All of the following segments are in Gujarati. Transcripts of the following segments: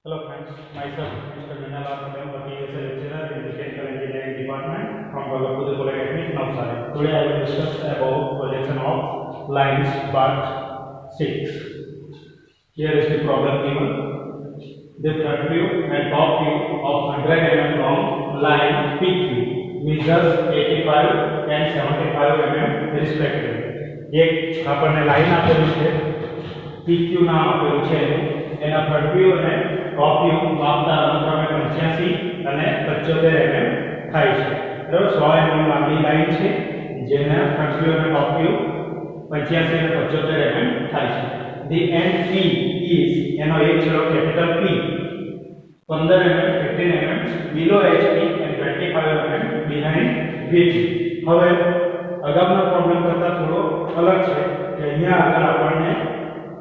Hello friends, myself Mr. Vinala Patel, working as a lecturer in Mechanical Engineering Department from Bhagapur Polytechnic, Navsari. Today I will discuss about projection of lines part 6. Here is the problem given. The front view and top view of 100 mm long line PQ measures 85 and 75 mm respectively. एक આપણને લાઈન આપેલી છે PQ નામ આપેલું છે એના ફ્રન્ટ વ્યૂ અને ટોપ વ્યૂ માપતા અનુક્રમે 85 અને 75 mm થાય છે બરાબર 100 mm લાંબી લાઈન છે જેના ફ્રન્ટ વ્યૂ અને ટોપ વ્યૂ 85 અને 75 mm થાય છે the end P is એનો એક છેડો capital P 15 mm 15 mm below HP and 25 mm behind VP. હવે અગાઉના પ્રોબ્લેમ કરતા થોડો અલગ છે કે અહીંયા આગળ આપણને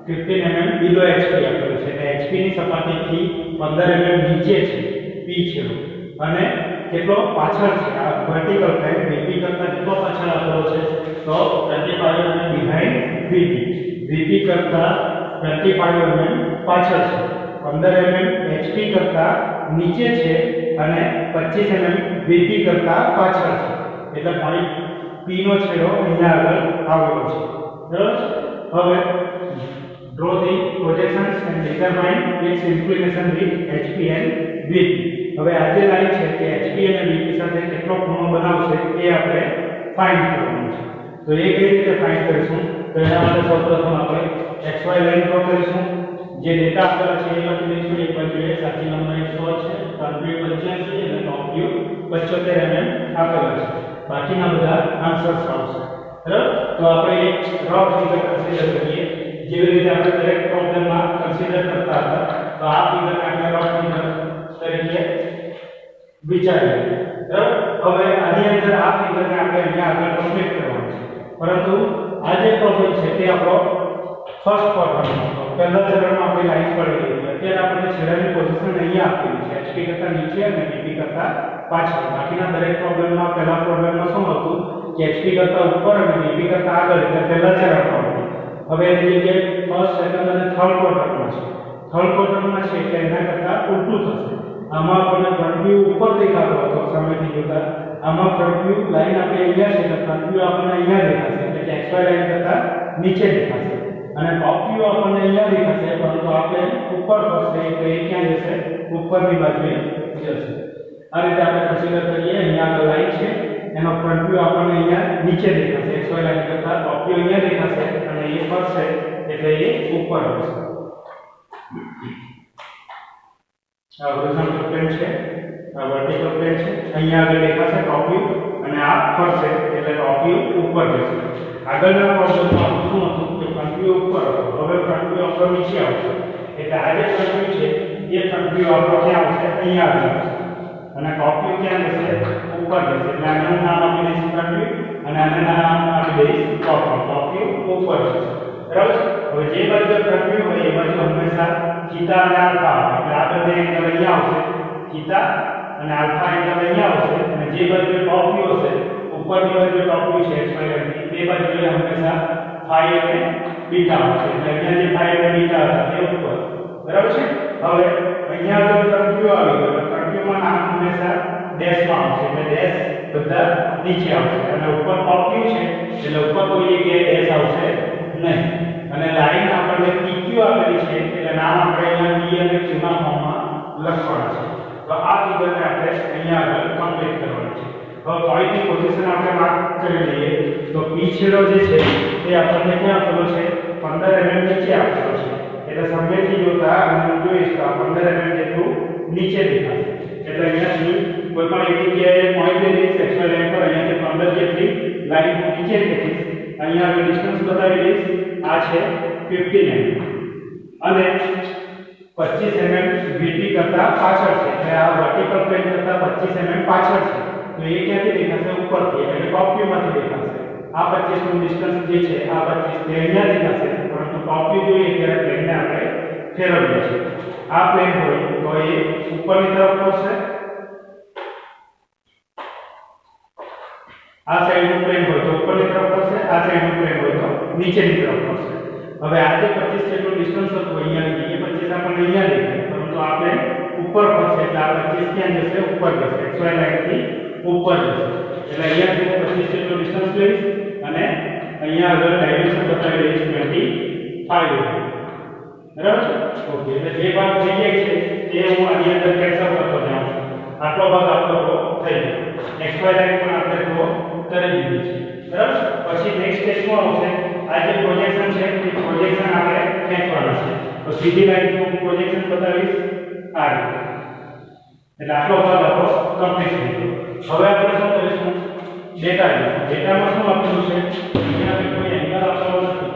15 mm below HP આપેલું છે એટલે HP ની સપાટીથી 15 mm નીચે છે P છેડો અને કેટલો પાછળ છે આ વર્ટિકલ પ્લેન VP કરતા કેટલો પાછળ આપેલો છે તો 25 mm behind VP. VP કરતા 25 mm પાછળ છે 15 mm HP કરતા નીચે છે અને 25 mm VP કરતા પાછળ છે એટલે પોઈન્ટ P નો છેડો અહીંયા આગળ આવેલો છે બરાબર હવે draw the projections and determine its inclination with HP and VP. હવે આ જે લાઈન છે કે HP અને VP સાથે કેટલો ખૂણો બનાવશે એ આપણે ફાઇન્ડ કરવાનું છે તો એ કઈ રીતે ફાઇન્ડ કરીશું તો એના માટે સૌપ્રથમ આપણે XY લાઈન ડ્રો કરીશું જે ડેટા આપેલા છે એ લખી દઈશું એક બાજુએ સાચી લંબાઈ 100 છે ફ્રન્ટ વ્યૂ 85 અને ટોપ વ્યૂ 75 mm આપેલા છે બાકીના બધા આન્સર્સ આવશે બરાબર તો આપણે એક રફ ફિગર કન્સિડર કરીએ જેવી રીતે આપણે દરેક પ્રોબ્લેમમાં કન્સિડર કરતા હતા તો આ ફિગરને આપણે રફ ફિગર તરીકે વિચારીએ બરાબર હવે આની અંદર આ ફિગરને આપણે અહીંયા આગળ કમ્પ્લીટ કરવાનું છે પરંતુ આ જે પ્રોબ્લેમ છે તે આપણો ફર્સ્ટ ક્વાડ્રન્ટનો હતો પહેલા ચરણમાં આપણી લાઈન પડી ગઈ અત્યારે આપણે છેડાની પોઝિશન અહીંયા આપેલી છે HP કરતા નીચે અને VP કરતા પાછળ બાકીના દરેક પ્રોબ્લેમમાં પહેલા પ્રોબ્લેમમાં શું હતું કે HP કરતા ઉપર અને VP કરતા આગળ એટલે પહેલા ચરણમાં હતું હવે એની જગ્યાએ ફર્સ્ટ સેકન્ડ અને થર્ડ ક્વાડ્રન્ટમાં છે થર્ડ ક્વાડ્રન્ટમાં છે એટલે એના કરતા ઉલટું થશે આમાં આપણને ફ્રન્ટ વ્યૂ ઉપર દેખાતો હતો સામેથી જોતા આમાં ફ્રન્ટ વ્યૂ લાઈન આપણે અહીંયા છે તો ફ્રન્ટ વ્યૂ આપણને અહીંયા દેખાશે એટલે કે XY લાઈન કરતા નીચે દેખાશે અને ટોપ વ્યૂ આપણને અહીંયા દેખાશે પરંતુ આપણે ઉપર ફરશે એટલે એ ક્યાં જશે ઉપરની બાજુએ જશે આ રીતે આપણે કન્સિડર કરીએ અહીંયા આગળ લાઈન છે એનો ફ્રન્ટ વ્યૂ આપણને અહીંયા નીચે દેખાશે XY લાઈન કરતા ટોપ વ્યૂ અહીંયા દેખાશે અને એ ફરશે એટલે એ ઉપર હશે આ હોરિઝોન્ટલ પ્લેન છે આ વર્ટિકલ પ્લેન છે અહીંયા આગળ દેખાશે ટોપ વ્યૂ અને આ ફરશે એટલે ટોપ વ્યૂ ઉપર જશે આગળના પ્રોબ્લેમમાં આપણું શું હતું કે ફ્રન્ટ વ્યૂ ઉપર હતો હવે ફ્રન્ટ વ્યૂ આપણો નીચે આવશે એટલે આ જે ફ્રન્ટ વ્યૂ છે એ ફ્રન્ટ વ્યૂ આપણો ક્યાં આવશે અહીંયા આગળ આવશે અને ટોપ વ્યૂ ક્યાં જશે ઉપર જશે એટલે આનું નામ આપી દઈશું ફ્રન્ટ વ્યૂ અને આનું નામ આપી દઈશું ટોપ વ્યૂ ઉપર જશે બરાબર હવે જે બાજુ ફ્રન્ટ વ્યૂ હોય એ બાજુ હંમેશા થીટા અને આલ્ફા એટલે આ બંને એંગલ અહીંયા આવશે થીટા અને આલ્ફા એંગલ અહીંયા આવશે અને જે બાજુ ટોપ વ્યૂ હશે ઉપરની બાજુ ટોપ વ્યૂ છે XY લાઈનની તે બાજુએ હંમેશા ફાઈ અને બીટા આવશે એટલે અહીંયા જે ફાઈ અને બીટા હતા તે ઉપર બરાબર છે હવે અહીંયા આગળ ફ્રન્ટ વ્યૂ આવી ગયો ફ્રન્ટ વ્યૂમાં નામ હંમેશા ડેશમાં આવશે એટલે ડેશ બધા નીચે આવશે અને ઉપર ટોપ વ્યૂ છે એટલે ઉપર કોઈ જગ્યાએ ડેશ આવશે નહીં અને લાઈન આપણને PQ આપેલી છે એટલે નામ આપણે અહીંયા P અને Q ના ફોર્મમાં લખવાના છે તો આ ફિગરને આપણે અહીંયા આગળ કમ્પ્લીટ કરવાની છે હવે પોઈન્ટની પોઝિશન આપણે માર્ક કરી લઈએ તો P છેડો જે છે તે આપણને ક્યાં આપેલો છે 15 mm નીચે આપેલો છે એટલે સામેથી જોતા આપણે જોઈશ તો 15 mm જેટલું નીચે દેખાશે એટલે અહીંયાથી કોઈ પણ એક જગ્યાએ પોઈન્ટ લઈશ XY લાઈન પર અહીંયાથી 15 જેટલી લાઈન નીચે ખેંચીશ અહીંયા આગળ ડિસ્ટન્સ બતાવી દઈશ આ છે 15 mm અને 25 mm VP કરતા પાછળ છે એટલે આ વર્ટિકલ પ્લેન કરતા 25 mm પાછળ છે તો એ ક્યાંથી દેખાશે ઉપરથી એટલે ટોપ વ્યૂ માંથી દેખાશે આ 25 નું ડિસ્ટન્સ જે છે આ 25 તે અહીંયા દેખાશે પરંતુ ટોપ વ્યૂ જોઈએ ત્યારે પ્લેનને આપણે ફેરવીએ છીએ આ પ્લેન હોય તો એ ઉપરની તરફ ફરશે આ સાઈડનું પ્લેન હોય તો ઉપરની તરફ ફરશે આ સાઈડનું પ્લેન હોય તો નીચેની તરફ ફરશે હવે આ જે 25 જેટલું ડિસ્ટન્સ હતું અહીંયા એ 25 આપણને અહીંયા દેખાય પરંતુ આ આ પ્લેન ઉપર ફરશે એટલે આ 25 ક્યાં જશે ઉપર જશે xy લાઈન થી ઉપર જશે એટલે અહીંયાથી હું 25 જેટલો ડિસ્ટન્સ લઈશ અને અહીંયા આગળ ડાયમેન્શન બતાવી દઈશ 25 બરાબર છે ઓકે એટલે જે ભાગ થઈ જાય છે તે હું આની અંદર કેન્સલ કરતો જાઉં છું આટલો ભાગ આપણો થઈ ગયો xy લાઈન પણ આપણે ડ્રો કરી દીધી છે બરાબર પછી નેક્સ્ટ સ્ટેપ શું આવશે આ જે પ્રોજેક્શન છે એ પ્રોજેક્શન આપણે ખેંચવાનું છે તો સીધી લાઈન હું પ્રોજેક્શન બતાવીશ આ રીતે એટલે આટલો ભાગ આપણો કમ્પ્લીટ થઈ ગયો હવે આપણે શું કરીશું ડેટા લઈશું ડેટામાં શું આપેલું છે અહીંયા આપણે કોઈ એંગલ આપેલો નથી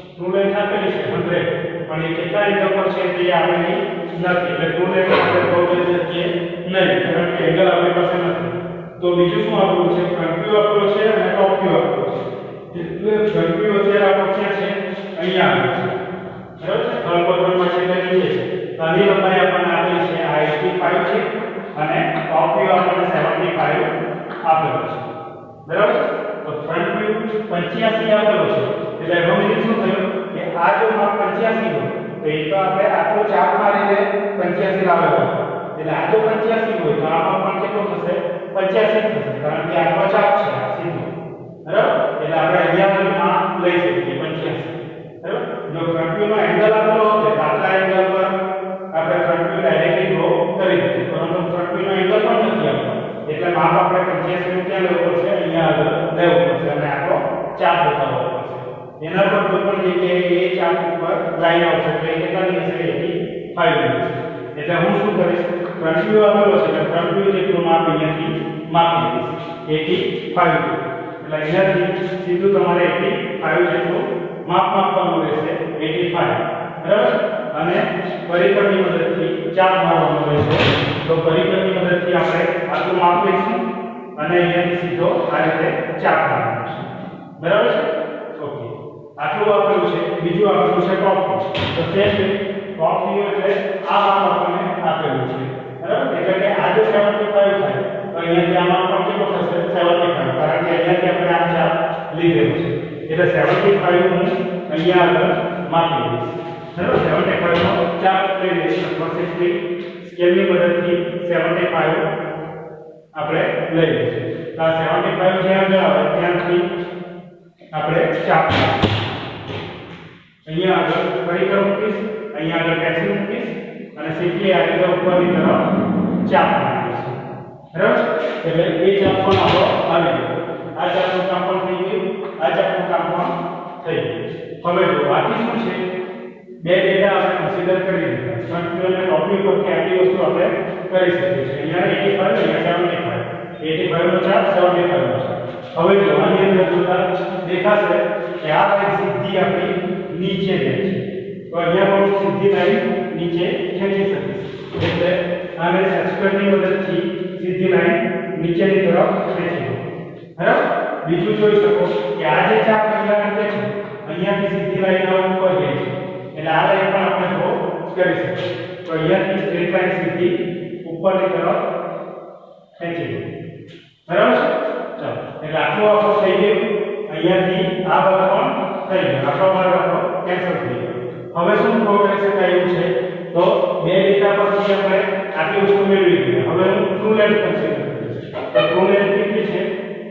ટ્રુ લેન્થ આપેલી છે 100 પણ એ કેટલા એંગલ પર છે તે આપેલી નથી એટલે ટ્રુ લેન્થ આપણે ડ્રો કરી શકીએ નહીં કારણ કે એંગલ આપણી પાસે નથી તો બીજું શું આપેલું છે ફ્રન્ટ વ્યૂ આપેલો છે અને ટોપ વ્યૂ આપેલો છે એટલે ફ્રન્ટ વ્યૂ અત્યારે આપણો ક્યાં છે અહીંયા આવે છે બરાબર છે થર્ડ ક્વોડ્રન્ટમાં છે એટલે નીચે છે તો આની લંબાઈ આપણને આપેલી છે આ 85 છે અને ટોપ વ્યૂ આપણને 75 આપેલો છે બરાબર તો ફ્રન્ટ વ્યૂ 85 આપેલો છે એટલે એનો મીનિંગ શું થયું કે આ જો માપ 85 હોય તો એ તો આપણે આટલો ચાપ મારીને 85 લાવેલો એટલે આ જો 85 હોય તો આમાં પણ કેટલો થશે 85 થશે કારણ કે આટલો ચાપ છે આ સીધો બરાબર એટલે આપણે અહીંયા માં લઈ શકીએ 85 બરાબર જો ફ્રન્ટ વ્યૂ નો એંગલ આપેલો હોય તો આટલા એંગલ પર આપણે ફ્રન્ટ વ્યૂ ડાયરેક્ટલી ડ્રો કરી દઈએ પરંતુ ફ્રન્ટ વ્યૂ નો એંગલ પણ નથી આપતો એટલે માપ આપણે 85 નું ક્યાં લેવું પડશે અહીંયા આગળ લેવું પડશે અને આપણો ચાપ બતાવવો પડશે એના પર કોઈ પણ જગ્યાએ એ ચાપ ઉપર લાઈન આવશે એટલે કેટલાની હશે 85 એટલે હું શું કરીશ ફ્રન્ટ વ્યૂ આપેલો છે એટલે ફ્રન્ટ વ્યૂ જેટલું માપ અહીંયાથી માપી દઈશ 85 એટલે અહીંયાથી સીધું તમારે 85 જેટલું માપ માપવાનું રહેશે 85 બરાબર અને પરિકરની મદદથી ચાપ મારવાનું રહેશે તો પરિકરની મદદથી આપણે આટલું માપ લઈશું અને અહીંયાથી સીધો આ રીતે ચાપ મારવાનું છે બરાબર છે ઓકે આટલું આપેલું છે બીજું આપેલું છે ટોપ વ્યૂ તો સેમ ટોપ વ્યૂ એટલે આ માપ આપણને આપેલું છે બરાબર એટલે કે આ જો 75 થાય તો અહીંયાથી આ માપ પણ કેટલો થશે 75 કારણ કે અહીંયાથી આપણે આ ચાપ લીધેલું છે એટલે 75 હું અહીંયા આગળ માપી દઈશ બરાબર 75 નો ચાપ લઈ લઈશું પરફેક્ટલી સ્કેલની મદદથી 75 આપણે લઈ લઈશું તો આ 75 જ્યાં આગળ આવે ત્યાંથી આપણે ચાપ અહીંયા આગળ પરિકર મૂકીશ અહીંયા આગળ પેન્સિલ મૂકીશ અને સીધી આ રીતે ઉપરની તરફ ચાપ મૂકીશું બરાબર એટલે એ ચાપ પણ આપણો આવી ગયો આ ચાપનું કામ પણ થઈ ગયું આ ચાપનું કામ પણ થઈ ગયું હવે જો બાકી શું છે બે ડેટા આપણે કન્સિડર કરી લીધા ફ્રન્ટ વ્યૂ અને ટોપ વ્યૂ પરથી આટલી વસ્તુ આપણે કરી શકીએ છીએ અહીંયા 85 નો ચાપ 75 નો ચાપ હવે જો આની અંદર જોતા દેખાશે કે આ લાઈન સીધી આપણી નીચે જાય છે તો અહીંયા પણ સીધી લાઈન નીચે ખેંચી શકીશ એટલે આને સેક્સપરની મદદથી સીધી લાઈન નીચેની તરફ ખેંચી દો બરાબર બીજું જોઈ શકો કે આ જે ચાપ પહેલા અંતે છે અહીંયાથી સીધી લાઈન ઉપર જાય છે એટલે આ લાઈન પણ આપણે ડ્રો કરી શકીએ તો અહીંયાથી સ્ટ્રેટ લાઈન સીધી ઉપરની તરફ ખેંચી દો બરાબર છે ચાલો એટલે આટલું આપણો થઈ ગયું અહીંયાથી આ ભાગ પણ થઈ ગયો આટલો ભાગ આપણો કેન્સલ થઈ ગયો હવે શું ડ્રો કરી શકાય એવું છે તો બે ડેટા પરથી આપણે આટલી વસ્તુ મેળવી લીધી હવે હું ટ્રુ લેન્થ કન્સિડર કરીશ તો ટ્રુ લેન્થ કેટલી છે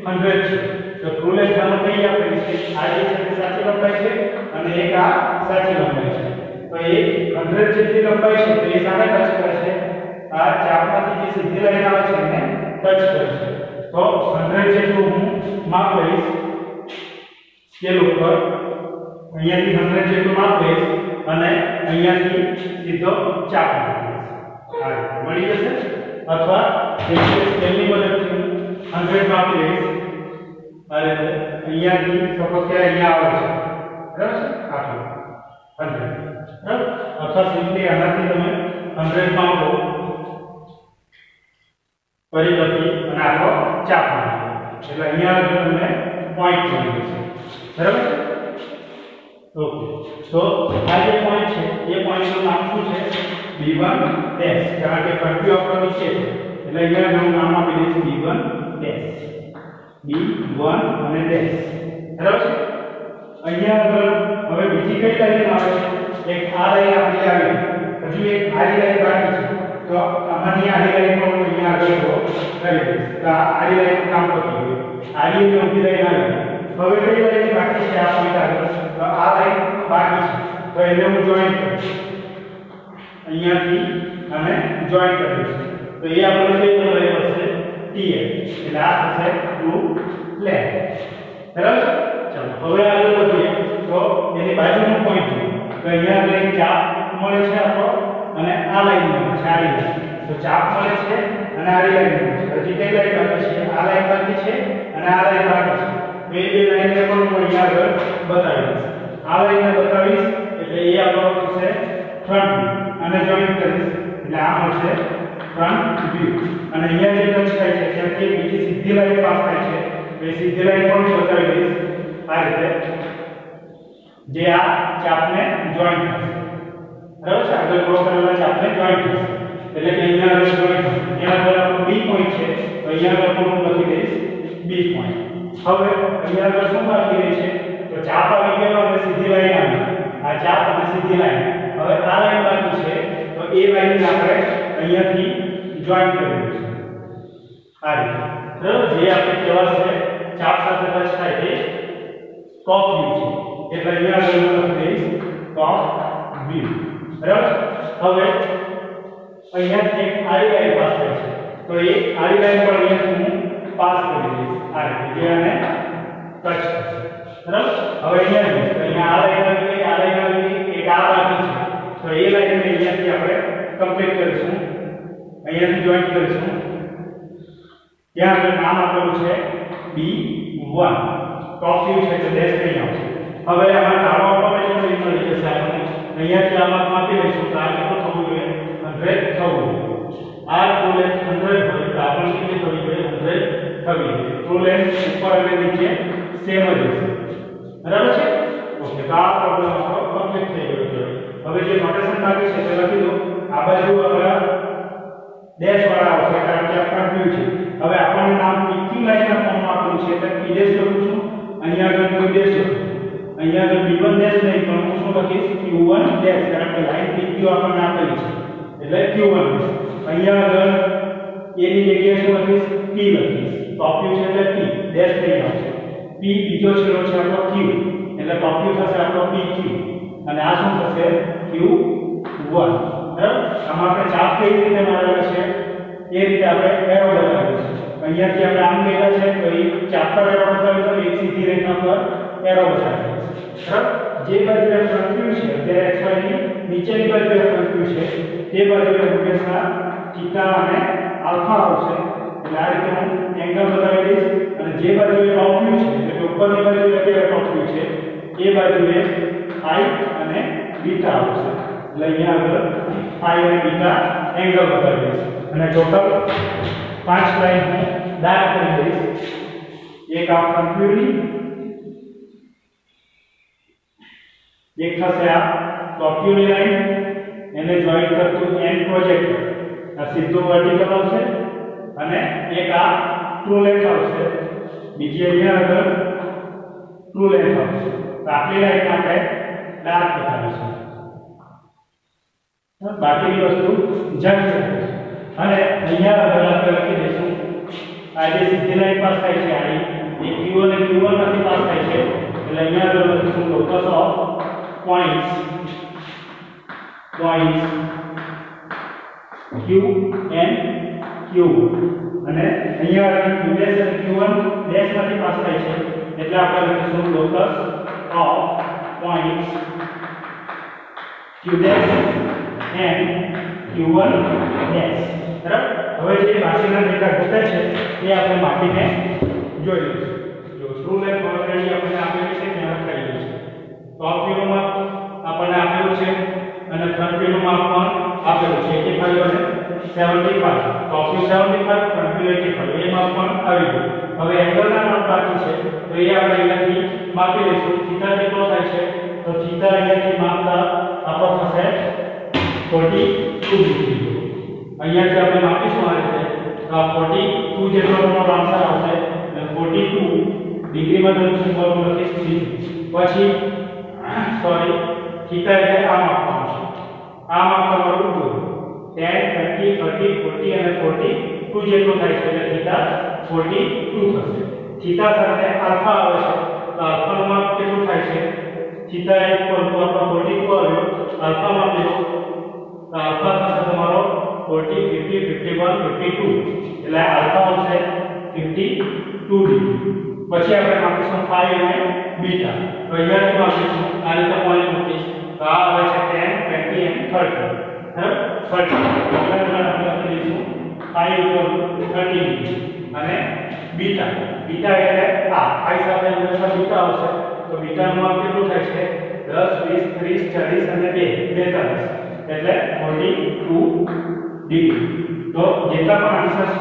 100 છે તો ટ્રુ લેન્થ આમાં કઈ આપેલી છે આ જે છે તે સાચી લંબાઈ છે અને એક આ સાચી લંબાઈ છે તો એ 100 જેટલી લંબાઈ છે તો એ સામે ટચ કરશે આ ચાપમાંથી જે સીધી લાઈન આવે છે એને ટચ કરશે તો 100 જેટલું હું માપ લઈશ સ્કેલ ઉપર અહીંયાથી 100 જેટલું માપ લઈશ અને અહીંયાથી સીધો ચાપ મૂકીશ આ મળી જશે અથવા સ્કેલની મદદથી 100 માપ લઈશ આ રીતે અહીંયાથી સપોઝ કે અહીંયા આવે છે બરાબર છે આટલું 100 બરાબર અથવા સિમ્પલી આનાથી તમે 100 માપો પરિપતિ અને આખો ચાપ મૂકો એટલે અહીંયા તમને પોઈન્ટ મળી જશે બરાબર ઓકે તો આ જે પોઈન્ટ છે એ પોઈન્ટનું નામ શું છે b1 ડેશ કારણ કે ફ્રન્ટ વ્યૂ આપણો નીચે છે એટલે અહીંયા હું નામ આપી દઈશ b1 ડેશ b1 અને ડેશ બરાબર છે અહીંયા આગળ હવે બીજી કઈ લાઈન આવે છે એક આ લાઈન આપણી આવી હજુ એક આડી લાઈન બાકી છે તો આમાંની આડી લાઈન પણ હું અહીંયા આગળ ડ્રો કરી દઈશ તો આ આડી લાઈન કામ પતી ગયું આડી અને ઊભી લાઈન આવી હવે કઈ લાઈન બાકી છે આ પોઈન્ટ આગળ તો આ લાઈન બાકી છે તો એને હું જોઈન્ટ કરીશ અહીંયાથી અને જોઈન્ટ કરીશ તો એ આપણે કઈ લાઈન હશે TF એટલે આ થશે ટ્રુ લેન બરાબર ચાલો હવે આગળ વધીએ તો એની બાજુનો પોઈન્ટ તો અહીંયા આપણે ચાપ મળે છે આપણો અને આ લાઈન મળે છે આડી લાઈન તો ચાપ મળે છે અને આડી લાઈન મળે છે હજી કઈ લાઈન બાકી છે આ લાઈન બાકી છે અને આ લાઈન બાકી છે તો એ બે લાઈનને પણ હું અહીંયા આગળ બતાવીશ આ લાઈનને બતાવીશ એટલે એ આપણો થશે ફ્રન્ટ વ્યૂ અને જોઈન્ટ કરીશ એટલે આ મળશે ફ્રન્ટ વ્યૂ અને અહીંયા જે ટચ થાય છે ત્યાંથી બીજી સીધી લાઈન પાસ થાય છે એ સીધી લાઈન પણ બતાવી દઈશ આ રીતે જે આ ચાપને જોઈન્ટ કરશે બરાબર છે આગળ ડ્રો કરેલા ચાપને જોઈન્ટ કરશે એટલે કે અહીંયા આગળ જોઈન્ટ થશે ત્યાં આગળ આપણો બી પોઈન્ટ છે તો અહીંયા આગળ પણ હું લખી દઈશ બી પોઈન્ટ હવે અહીંયા આગળ શું બાકી રહે છે તો ચાપ આવી ગયો અને સીધી લાઈન આવી આ ચાપ અને સીધી લાઈન હવે આ લાઈન બાકી છે તો એ લાઈનને આપણે અહીંયાથી જોઈન્ટ કરી દઈશું આ રીતે બરાબર જે આપણે કહેવાશે ચાપ સાથે ટચ થાય તે ટોપ વ્યૂ છે એટલે અહીંયા આગળ હું લખી દઈશ ટોપ વ્યૂ બરાબર હવે અહીંયાથી એક આડી લાઈન પાસ થાય છે તો એ આડી લાઈન પર અહીંયાથી હું પાસ કરી દઈશ આ રીતે જે આને ટચ કરશે બરાબર હવે અહીંયા આ લાઈન આવી ગઈ આ લાઈન આવી ગઈ એક આ બાકી છે તો એ લાઈનને અહીંયાથી આપણે કમ્પ્લીટ કરીશું અહીંયાથી જોઈન્ટ કરીશું ત્યાં આપણે નામ આપેલું છે B1 ટોપ વ્યૂ છે એટલે ડેશ નહીં આવશે હવે આમાં ડાબા ઓટોમેટિકલી મળી જશે આપણને અહીંયાથી આમાં માપી લઈશું તો આ કેટલું થવું જોઈએ 100 થવું જોઈએ આ ટ્રુ લેન્થ 100 હોય તો આપણને કેટલી થવી જોઈએ 100 થવી જોઈએ ટ્રુ લેન્થ ઉપર અને નીચે સેમ જ હશે બરાબર છે ઓકે તો આ પ્રોબ્લેમ આપણો કમ્પ્લીટ થઈ ગયો છે હવે જે નોટેશન બાકી છે તે લખી દો આ બાજુ આપણા ડેશ વાળા આવશે કારણ કે આ ફ્રન્ટ વ્યૂ છે હવે આપણને નામ PQ લાઈનના ફોર્મમાં આપેલું છે એટલે P ડેશ લખું છું અહીંયા આગળ Q ડેશ લખું અહીંયા આગળ B1 ડેશ નહીં પણ હું શું લખીશ Q1 ડેશ કારણ કે લાઈન PQ આપણને આપેલી છે એટલે Q1 ડેશ અહીંયા આગળ એની જગ્યાએ શું લખીશ P લખીશ ટોપ વ્યૂ છે એટલે P ડેશ નહીં આવશે P બીજો છેડો છે આપણો Q એટલે ટોપ વ્યૂ થશે આપણો PQ અને આ શું થશે Q1 બરાબર આમાં આપણે ચાપ કઈ રીતે મારેલા છે એ રીતે આપણે એરો બતાવીશું અહીંયાથી આપણે આમ ગયેલા છે તો એ ચાપ પર એરો બતાવ્યો તો એક સીધી રેખા પર એરો બતાવ્યો બરાબર જે બાજુએ ફ્રન્ટ વ્યૂ છે તે XY ની નીચેની બાજુએ ફ્રન્ટ વ્યૂ છે તે બાજુએ હંમેશા થીટા અને આલ્ફા આવશે એટલે આ રીતે હું એંગલ બતાવી દઈશ અને જે બાજુએ ટોપ વ્યૂ છે એટલે ઉપરની બાજુએ અત્યારે ટોપ વ્યૂ છે એ બાજુએ ફાઈ અને બીટા આવશે એટલે અહીંયા આગળ ફાઈ અને બીટા એંગલ બતાવી દઈશ અને ટોટલ 5 લાઈન હું ડાર્ક કરી દઈશ એક આ ફ્રન્ટ વ્યૂની એક થશે આ ટોપ વ્યૂની લાઈન એને જોઈન્ટ કરતું એન્ડ પ્રોજેક્ટર આ સીધું વર્ટિકલ આવશે અને એક આ ટ્રુ લેન્થ આવશે બીજી અહીંયા આગળ ટ્રુ લેન્થ આવશે તો આટલી લાઈન આપણે ડાર્ક બતાવીશું બાકીની વસ્તુ જંક છે અને અહીંયા આગળ આપણે લખી દઈશું આ જે સીધી લાઈન પાસ થાય છે આની એ Q અને Q1 માંથી પાસ થાય છે એટલે અહીંયા આગળ લખીશું locus of points Q and Q અને અહીંયા આગળ Q ડેશ અને Q1 ડેશ માંથી પાસ થાય છે એટલે આપણે લખીશું locus of points Q dash and Q1 dash બરાબર હવે જે બાકીના ડેટા ઘટે છે એ આપણે માપીને જોઈ લઈશું જો ટ્રુ લેન્થ ઓલરેડી આપણે આપેલી છે ત્યાં લખાયેલું છે ટોપ વ્યૂ માપ આપણને આપેલું છે અને ફ્રન્ટ વ્યૂ માપ પણ આપેલું છે 85 અને 75 ટોપ વ્યૂ 75 ફ્રન્ટ વ્યૂ 85 એ માપ પણ આવી ગયું હવે એંગલના માપ બાકી છે તો એ આપણે અહીંયાથી માપી લઈશું થીટા કેટલો થાય છે તો થીટા અહીંયાથી માપતા આપણો થશે 42 ડિગ્રી અહીંયાથી આપણે માપીશું આ રીતે તો આ 42 જેટલો તમારો આન્સર આવશે અને 42 ડિગ્રીમાં તમે સિમ્બોલ લખીશ પછી સોરી થીટા એટલે આ માપવાનું છે આ માપ તમારું જો 10 20 30 40 અને 42 જેટલું થાય છે એટલે થીટા 42 થશે થીટા સાથે આલ્ફા આવે છે તો આલ્ફાનું માપ કેટલું થાય છે થીટા ઇક્વલ ટુ આપણો 42 આવ્યો આલ્ફા માપ લીધો તો આલ્ફા થશે તમારો 40 50 51 52 એટલે આલ્ફા આવશે 52 ડિગ્રી પછી આપણે માપીશું phi અને બીટા તો અહીંયાથી માપીશું આ રીતે પોઈન્ટ મૂકીશ તો આ આવે છે 10 20 અને 30 બરાબર આપણે લખી દઈશું phi = 30 ડિગ્રી અને બીટા બીટા એટલે આ phi સાથે હંમેશા બીટા આવશે તો બીટાનું માપ કેટલું થાય છે 10 20 30 40 અને 2 42 એટલે 42 ડિગ્રી તો જેટલા પણ આન્સર્સ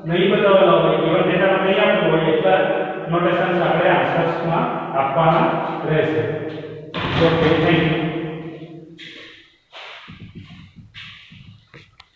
નહીં બતાવેલા હોય ઇવન ડેટામાં નહીં આપવું હોય એટલા નોટેશન્સ આપણે આન્સર્સમાં આપવાના રહેશે ઓકે થેન્ક યુ